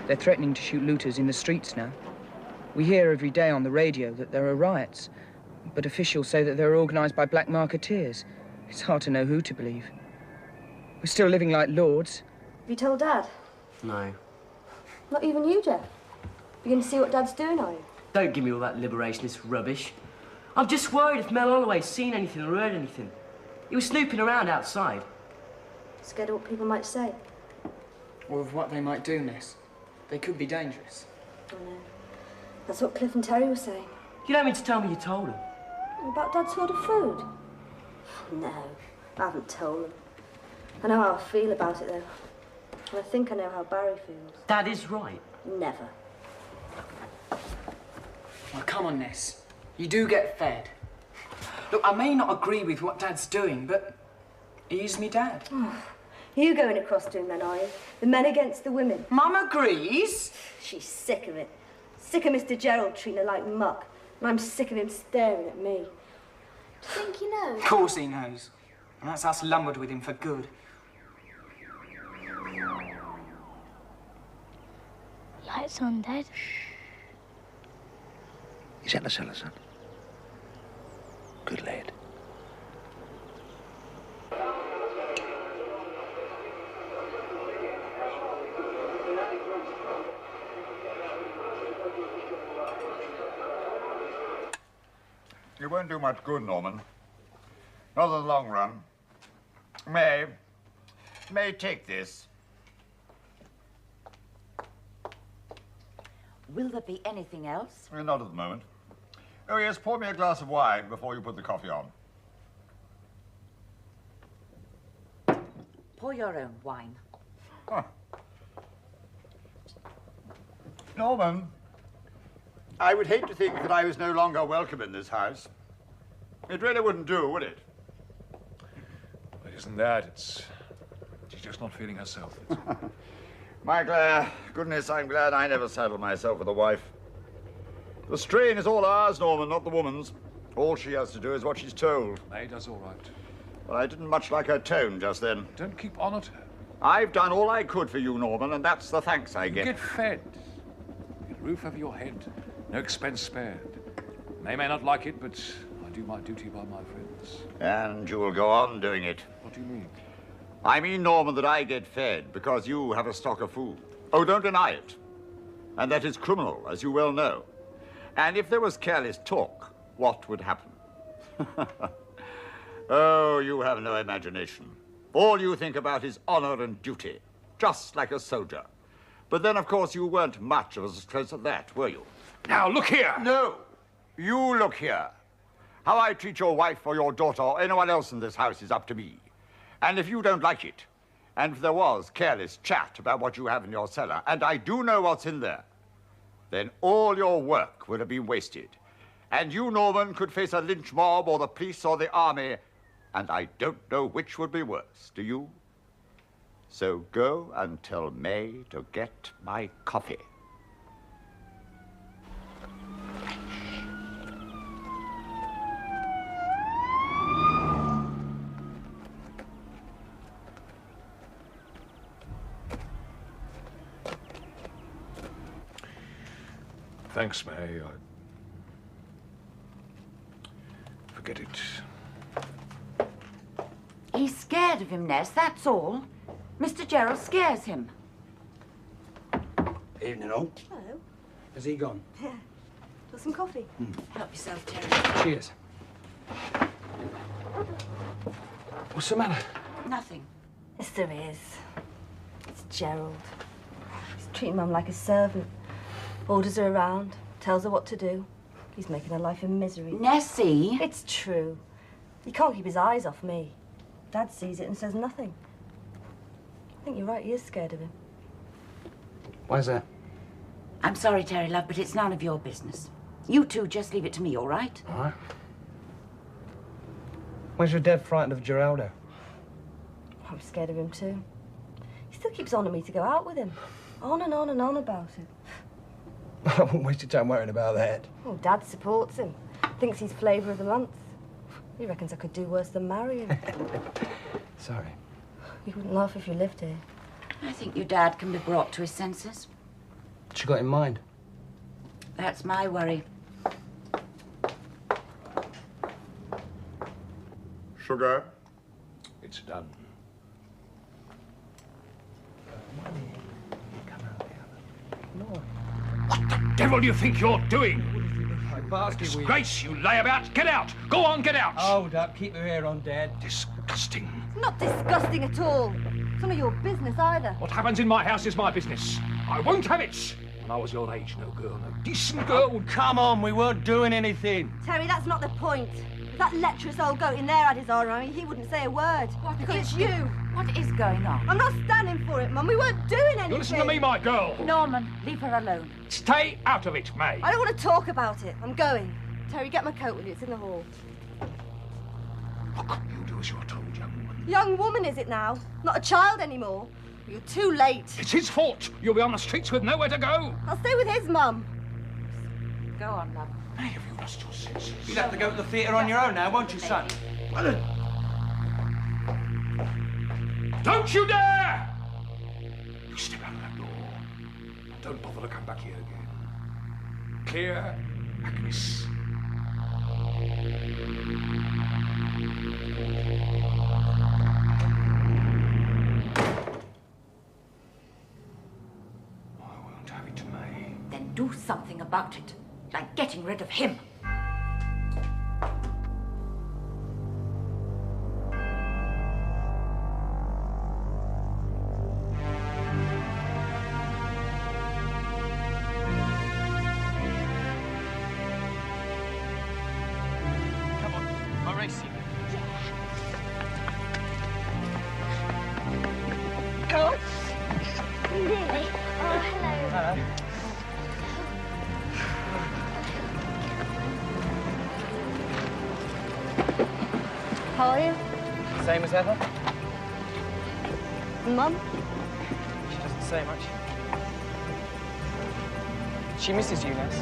They're threatening to shoot looters in the streets now. We hear every day on the radio that there are riots, but officials say that they're organised by black marketeers. It's hard to know who to believe. We're still living like lords. Have you told Dad? No. Not even you, Jeff? You're going to see what Dad's doing, are you? Don't give me all that liberationist rubbish. I'm just worried if Mel Holloway's seen anything or heard anything. He was snooping around outside. Scared of what people might say? Or of what they might do, miss. They could be dangerous. I know. That's what Cliff and Terry were saying. You don't mean to tell me you told him? About Dad's hoard of food? No, I haven't told him. I know how I feel about it, though. And I think I know how Barry feels. Dad is right. Never. Oh, come on, Ness. You do get fed. Look, I may not agree with what Dad's doing, but he is me Dad. You going across to him then, are you? The men against the women. Mum agrees. She's sick of it. Sick of Mr. Gerald treating her like muck. And I'm sick of him staring at me. Do you think he knows? Of course he knows. And that's us lumbered with him for good. Lights on, Dad. He's in the cellar, son. Good lad. You won't do much good, Norman. Not in the long run. May, take this. Will there be anything else? Not at the moment. Oh, yes, pour me a glass of wine before you put the coffee on. Pour your own wine. Huh. Norman, I would hate to think that I was no longer welcome in this house. It really wouldn't do, would it? It isn't that. She's just not feeling herself. My goodness, I'm glad I never saddled myself with a wife. The strain is all ours, Norman, not the woman's. All she has to do is what she's told. May does all right. Well, I didn't much like her tone just then. Don't keep on at her. I've done all I could for you, Norman, and that's the thanks I get. You get fed. You get a roof over your head. No expense spared. They may not like it, but I do my duty by my friends. And you will go on doing it. What do you mean? I mean, Norman, that I get fed because you have a stock of food. Oh, don't deny it. And that is criminal, as you well know. And if there was careless talk, what would happen? Oh, you have no imagination. All you think about is honor and duty, just like a soldier. But then, of course, you weren't much of a success at that, were you? Now, look here! No, you look here. How I treat your wife or your daughter or anyone else in this house is up to me. And if you don't like it, and if there was careless chat about what you have in your cellar, and I do know what's in there, then all your work would have been wasted. And you, Norman, could face a lynch mob or the police or the army, and I don't know which would be worse, do you? So go and tell May to get my coffee. Thanks, May. Forget it. He's scared of him, Ness, that's all. Mr. Gerald scares him. Evening, all. Hello. Has he gone? Yeah. Got some coffee? Help yourself, Terry. Cheers. What's the matter? Nothing. Yes, there is. It's Gerald. He's treating Mum like a servant. Orders her around, tells her what to do. He's making her life a misery. Nessie? It's true. He can't keep his eyes off me. Dad sees it and says nothing. I think you're right, he is scared of him. Why's that? I'm sorry, Terry, love, but it's none of your business. You two just leave it to me, all right? All right. Where's your dad frightened of Geraldo? I'm scared of him too. He still keeps on me to go out with him. On and on and on about it. I won't waste your time worrying about that. Oh, Dad supports him. Thinks he's flavour of the month. He reckons I could do worse than marry him. Sorry. You wouldn't laugh if you lived here. I think your dad can be brought to his senses. What you got in mind? That's my worry. Sugar? It's done. What the devil do you think you're doing? Disgrace, you layabout! Get out! Go on, get out! Hold up, keep your hair on, Dad. Disgusting. Not disgusting at all. It's none of your business either. What happens in my house is my business. I won't have it. When I was your age, no girl, no decent girl would... Come on, we weren't doing anything. Terry, that's not the point. If that lecherous old goat in there had his honour, he wouldn't say a word. Because it's you. What is going on? I'm not standing for it, Mum. We weren't doing anything. You listen to me, my girl. Norman, leave her alone. Stay out of it, May. I don't want to talk about it. I'm going. Terry, get my coat with you. It's in the hall. Look, you do as you're told, young woman. Young woman, is it now? Not a child anymore. You're too late. It's his fault. You'll be on the streets with nowhere to go. I'll stay with his mum. Go on, love. May, have you lost your senses? You'll have to go to the theatre on your own now, won't you, son? Don't you dare! You step out of that door. And don't bother to come back here again. Clear, Agnes. I won't have it, May. Then do something about it. Like getting rid of him. Come on, I'll race you. Go on. Really? Oh, hello. Hello. How are you? Same as ever? Mum? She doesn't say much. She misses you, Les.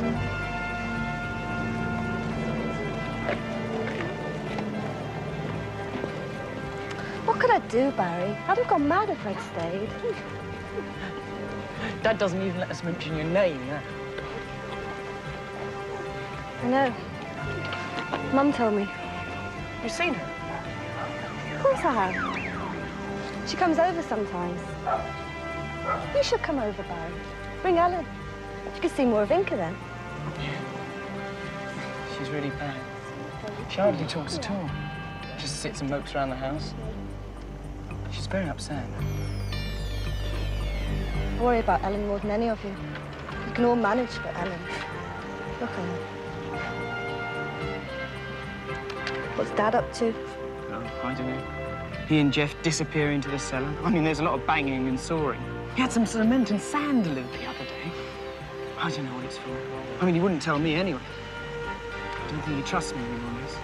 What could I do, Barry? I'd have gone mad if I'd stayed. Dad doesn't even let us mention your name now. I know. Mum told me. You've seen her? Of course I have. She comes over sometimes. You should come over, Barry. Bring Ellen. You could see more of Inca then. She's really bad. She hardly talks at all. Just sits and mopes around the house. She's very upset. I worry about Ellen more than any of you. You can all manage but Ellen. Look at her. What's Dad up to? Oh, I don't know. He and Jeff disappear into the cellar. I mean, there's a lot of banging and sawing. He had some cement and sand delivered the other day. I don't know what it's for. I mean, he wouldn't tell me anyway. I don't think he trusts me anymore, Liz.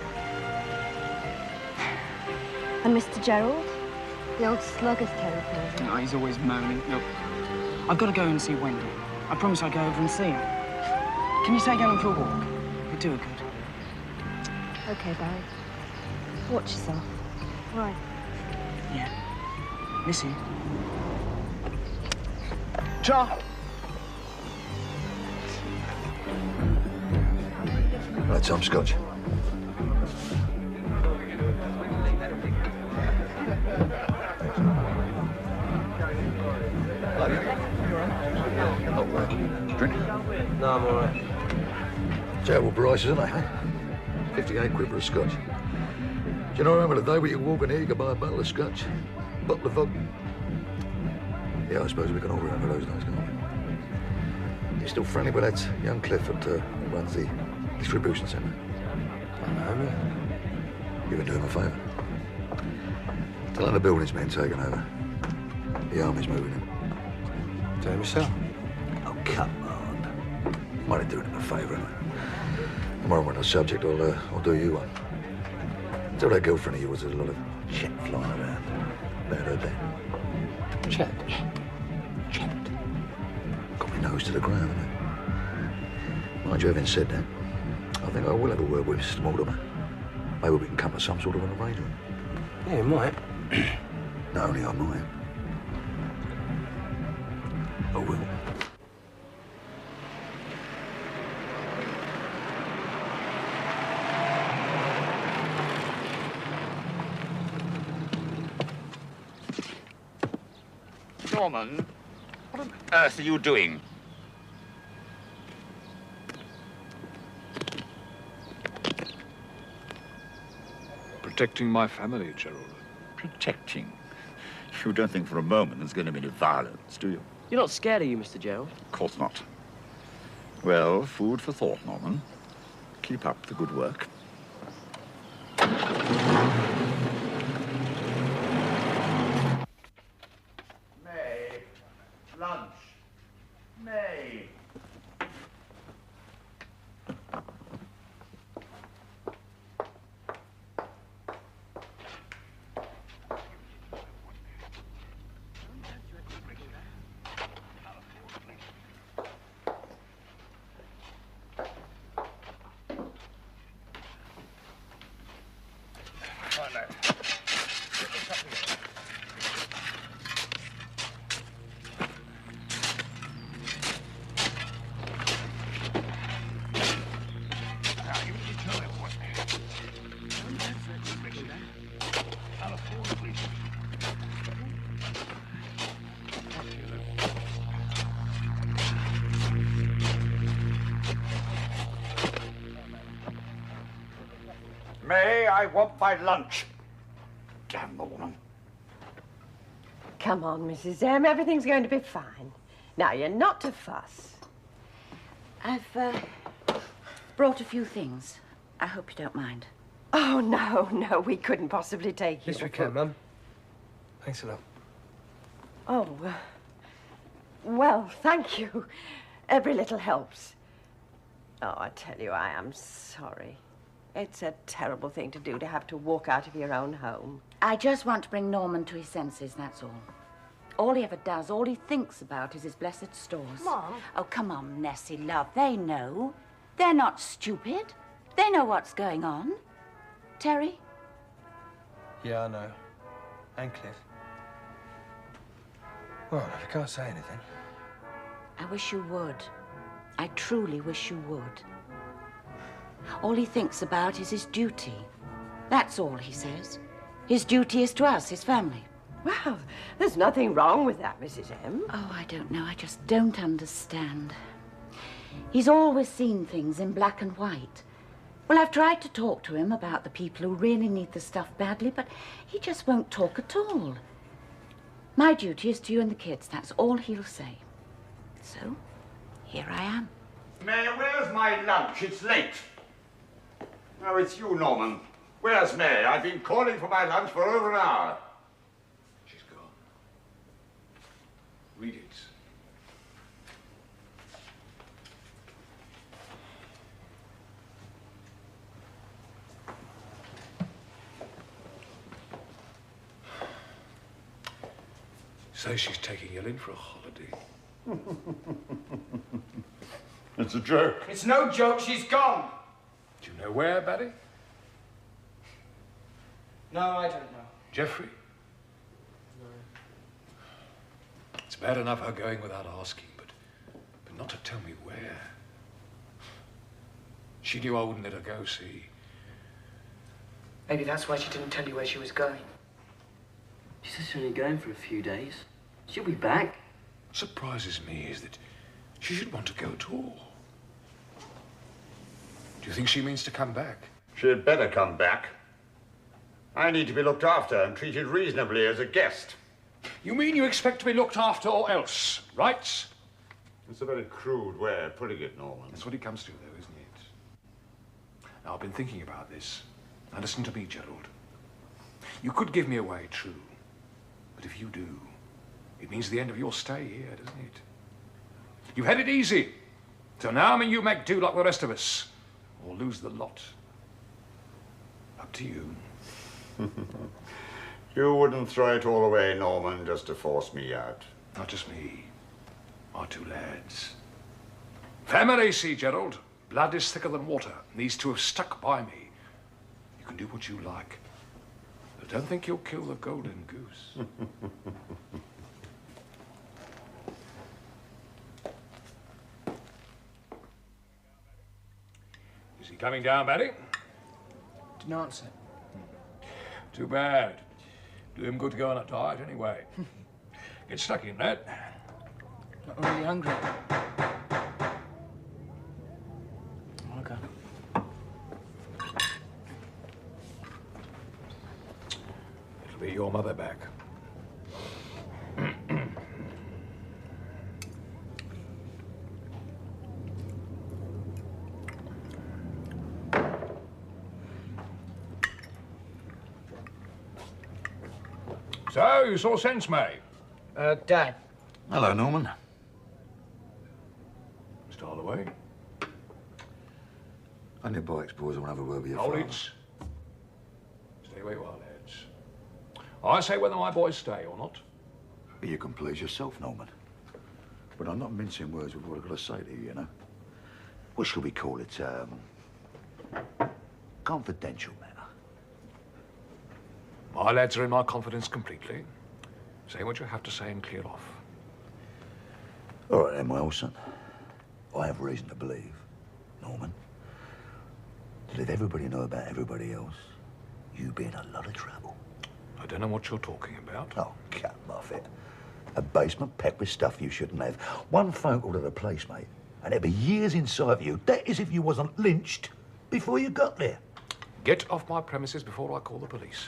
And Mr. Gerald? The old slug, as Terry calls him. No, he's always moaning. Look, I've got to go and see Wendy. I promise I'll go over and see her. Can you take Ellen for a walk? It'd do her good. OK, Barry. Watch yourself. Right. Yeah. Miss you. Cha! Right, some scotch. Drink? No, I'm all right. Terrible prices, isn't they, eh? 58 quid for a scotch. Do you not remember the day we could walk in here, you could buy a bottle of scotch, a bottle of vodka? Yeah, I suppose we can all remember those days, can't we? You're still friendly with that young Clifford who runs the distribution centre? I know me. You can do him a favour. Tell him the building's been taken over. The army's moving in. Do it myself. Oh, come on. Might have doing him a favour, anyway. Tomorrow we're on the subject, I'll do you one. Tell that girlfriend of yours there's a lot of chat flying around about her then. Chat? Chat. Got my nose to the ground, haven't I? Mind you, having said that, I think I will have a word with Mr. Mortimer. Maybe we can come to some sort of an arrangement. Yeah, you might. Not only I might. I will. Norman, what on earth are you doing? Protecting my family, Gerald. Protecting? You don't think for a moment there's going to be any violence, do you? You're not scared, are you, Mr. Gerald? Of course not. Well, food for thought, Norman. Keep up the good work. May, lunch. May. May, I want my lunch. Damn the woman. Come on, Mrs. M. Everything's going to be fine. Now, you're not to fuss. I've brought a few things. I hope you don't mind. Oh, no, we couldn't possibly take you. Yes, we can, Mum. Thanks a lot. Oh, well, thank you. Every little helps. Oh, I tell you, I am sorry. It's a terrible thing to do, to have to walk out of your own home. I just want to bring Norman to his senses, that's all. All he ever does, all he thinks about is his blessed stores. Mom? Oh, come on, Nessie, love. They know. They're not stupid. They know what's going on. Terry? Yeah, I know. And Cliff. Well, if you can't say anything. I wish you would. I truly wish you would. All he thinks about is his duty. That's all he says. His duty is to us, his family. Well, there's nothing wrong with that, Mrs. M. Oh, I don't know. I just don't understand. He's always seen things in black and white. Well, I've tried to talk to him about the people who really need the stuff badly, but he just won't talk at all. My duty is to you and the kids. That's all he'll say. So, here I am. May, where's my lunch? It's late. No, it's you, Norman. Where's May? I've been calling for my lunch for over an hour. She's gone. Read it. So she's taking you in for a holiday. It's a joke. It's no joke. She's gone. Do you know where, Barry? No, I don't know. Jeffrey? No. It's bad enough her going without asking, but not to tell me where. She knew I wouldn't let her go, see. Maybe that's why she didn't tell you where she was going. She says she's only going for a few days. She'll be back. What surprises me is that she should want to go at all. Do you think she means to come back? She'd better come back. I need to be looked after and treated reasonably as a guest. You mean you expect to be looked after or else, right? It's a very crude way of putting it, Norman. That's what it comes to, though, isn't it? Now, I've been thinking about this. Now, listen to me, Gerald. You could give me away, true. But if you do, it means the end of your stay here, doesn't it? You've had it easy. So now, you make do like the rest of us. Or lose the lot. Up to you. You wouldn't throw it all away, Norman, just to force me out. Not just me. Our two lads. Family, see, Gerald. Blood is thicker than water. These two have stuck by me. You can do what you like. But don't think you'll kill the golden goose. Is he coming down, Barry? Didn't answer. Too bad. Do him good to go on a diet anyway. Get stuck in that. Not really hungry. Okay. It'll be your mother back. So, you saw sense, May? Dad. Hello, Norman. Mr. Holloway? And your bikes, boys. I want to have a word with your Hold father. it. Stay where you are, lads. I say whether my boys stay or not. You can please yourself, Norman. But I'm not mincing words with what I've got to say to you, you know. What shall we call it? Confidential matter. My lads are in my confidence completely. Say what you have to say and clear off. All right, then, my old son. I have reason to believe, Norman, that if everybody knew about everybody else, you'd be in a lot of trouble. I don't know what you're talking about. Oh, cut off it. A basement packed with stuff you shouldn't have. One phone call to the police, mate, and it'd be years inside of you. That is if you wasn't lynched before you got there. Get off my premises before I call the police.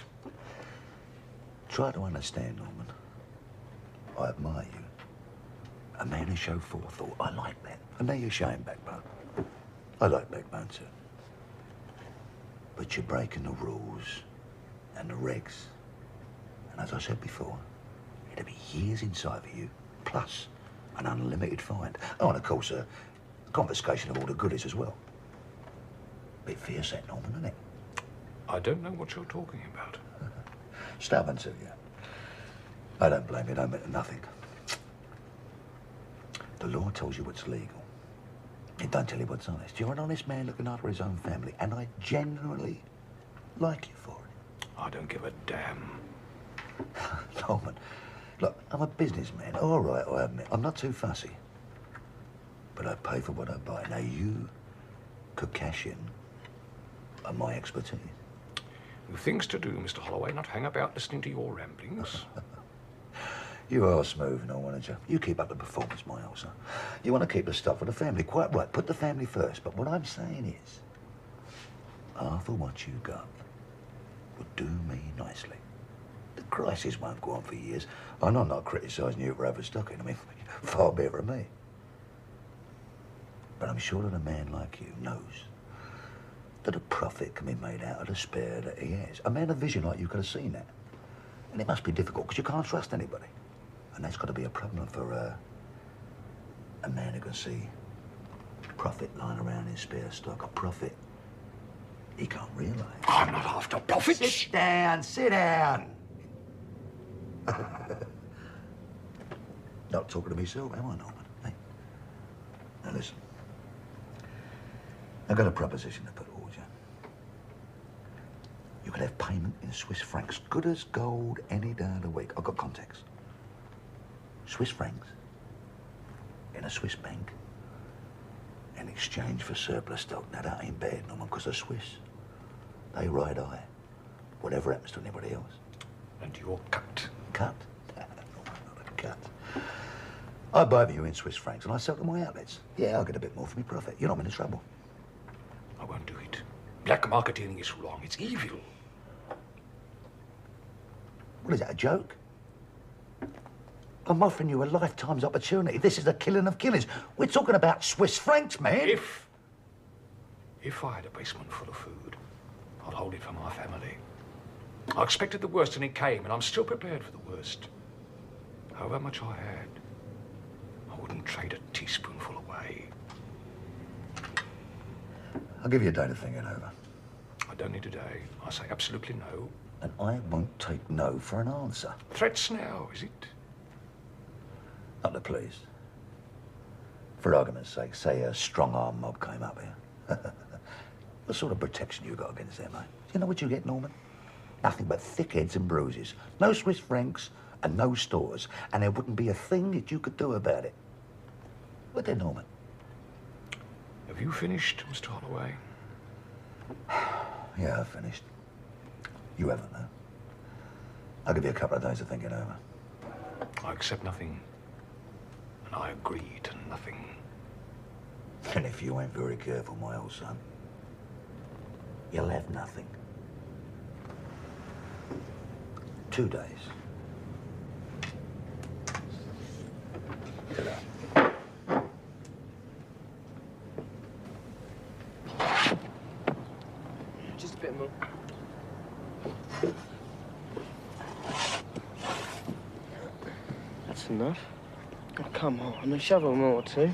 Try to understand, Norman. I admire you. A man who showed forethought. I like that. I know you're showing backbone. I like backbone too. But you're breaking the rules and the regs. And as I said before, it'll be years inside of you, plus an unlimited fine. Oh, and of course, confiscation of all the goodies as well. Bit fierce that, Norman, isn't it? I don't know what you're talking about. Stubborn to you. I don't blame you, don't mean nothing. The law tells you what's legal. It don't tell you what's honest. You're an honest man looking after his own family, and I genuinely like you for it. I don't give a damn. Norman, look, I'm a businessman. All right, I admit, I'm not too fussy. But I pay for what I buy. Now, you could cash in on my expertise. You've things to do, Mr. Holloway, not hang about listening to your ramblings. You are smooth, Norman, aren't you? You keep up the performance, my old son. You want to keep the stuff for the family. Quite right. Put the family first. But what I'm saying is, half of what you got would do me nicely. The crisis won't go on for years. And I'm not criticising you for overstocking. I mean, far better than me. But I'm sure that a man like you knows that a profit can be made out of the spare that he has. A man of vision like you could have seen that. And it must be difficult, because you can't trust anybody. And that's got to be a problem for a man who can see profit lying around in spare stock. A profit he can't realise. I'm not after profits. Sit down, sit down. Not talking to myself, am I, Norman? Hey? Now listen. I've got a proposition to put towards you. You could have payment in Swiss francs, good as gold any day of the week. I've got contacts. Swiss francs in a Swiss bank in exchange for surplus stock. Now that ain't bad, Norman, because the Swiss, they ride high, whatever happens to anybody else. And you're cut. Cut? No, not a cut. I buy for you in Swiss francs and I sell to my outlets. Yeah, I'll get a bit more for my profit. You're not in trouble. I won't do it. Black marketing is wrong. It's evil. What is that, a joke? I'm offering you a lifetime's opportunity. This is the killing of killings. We're talking about Swiss francs, man. If I had a basement full of food, I'd hold it for my family. I expected the worst and it came, and I'm still prepared for the worst. However much I had, I wouldn't trade a teaspoonful away. I'll give you a day to think it over. I don't need a day. I say absolutely no. And I won't take no for an answer. Threats now, is it? Not the police. For argument's sake, say a strong-arm mob came up here. What sort of protection you got against them, mate? Do you know what you get, Norman? Nothing but thick heads and bruises. No Swiss francs and no stores. And there wouldn't be a thing that you could do about it. Would there, Norman? Have you finished, Mr. Holloway? Yeah, I've finished. You haven't, though. I'll give you a couple of days to think it over. I accept nothing, and I agree to nothing. And if you ain't very careful, my old son, you'll have nothing. 2 days. Just a bit more. That's enough. Oh, come on, a shovel more too.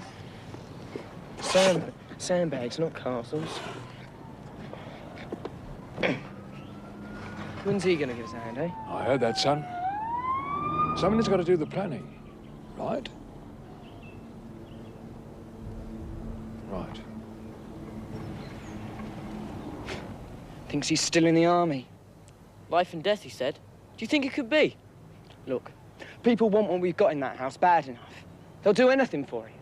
Sandbags, not castles. When's he gonna give us a hand, eh? I heard that, son. Someone has got to do the planning, right? Right. Thinks he's still in the army. Life and death, he said. Do you think it could be? Look, people want what we've got in that house bad enough. They'll do anything for it.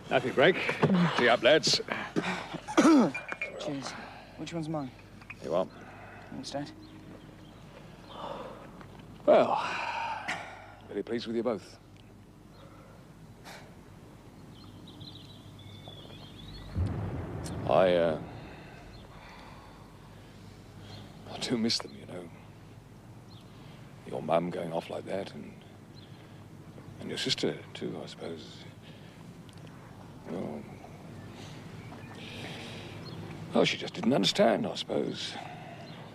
Happy break. See you up, lads. Cheers. Which one's mine? You are. Thanks, Dad. Well, very pleased with you both. I do miss them, you know. Your mum going off like that, and your sister, too, I suppose. Well, she just didn't understand, I suppose.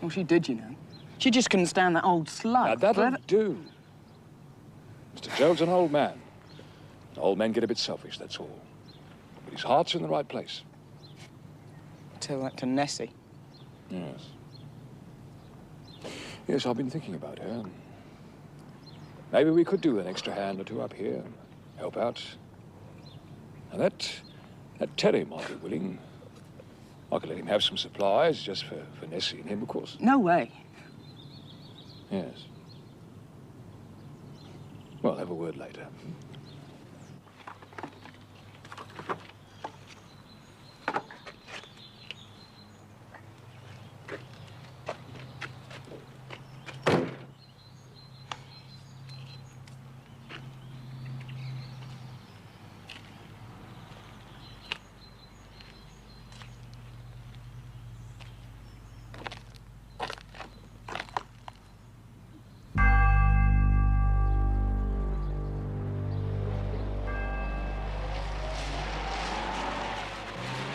Well, she did, you know. She just couldn't stand that old slut. Now, that'll do. Mr. Gerald's an old man. Old men get a bit selfish, that's all. But his heart's in the right place. Tell that to Nessie. Yes. Yes, I've been thinking about her. Maybe we could do an extra hand or two up here. Help out. And that Terry might be willing. I could let him have some supplies, just for Nessie and him, of course. No way. Yes. Well, have a word later.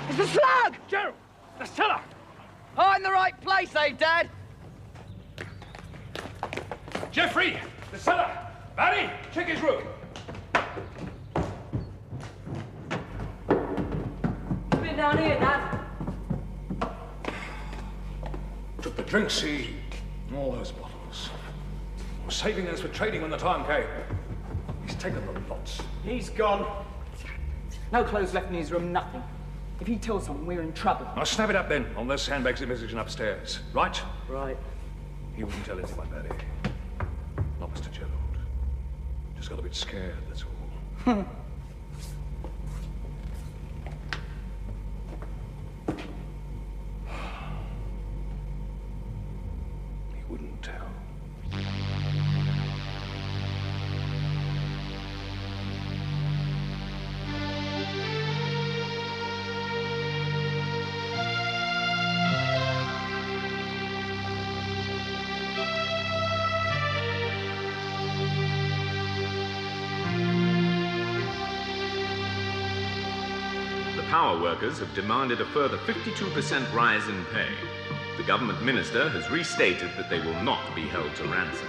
It's the slug! Gerald! The cellar! Oh, in the right place, eh, Dad? Jeffrey! The cellar! Barry! Check his room! Been down here, Dad. Took the drinks, see? All those bottles. Was saving those for trading when the time came. He's taken the lots. He's gone. No clothes left in his room, nothing. If he tells someone, we're in trouble. I'll snap it up then, on those sandbags in position upstairs. Right? Right. He wouldn't tell anyone, Barry. Not Mr. Gerald. Just got a bit scared, that's all. He wouldn't tell. Power workers have demanded a further 52% rise in pay. The government minister has restated that they will not be held to ransom.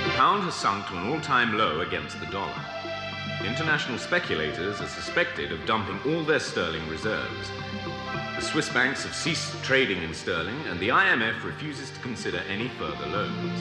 The pound has sunk to an all-time low against the dollar. international speculators are suspected of dumping all their sterling reserves. The Swiss banks have ceased trading in sterling, and the IMF refuses to consider any further loans.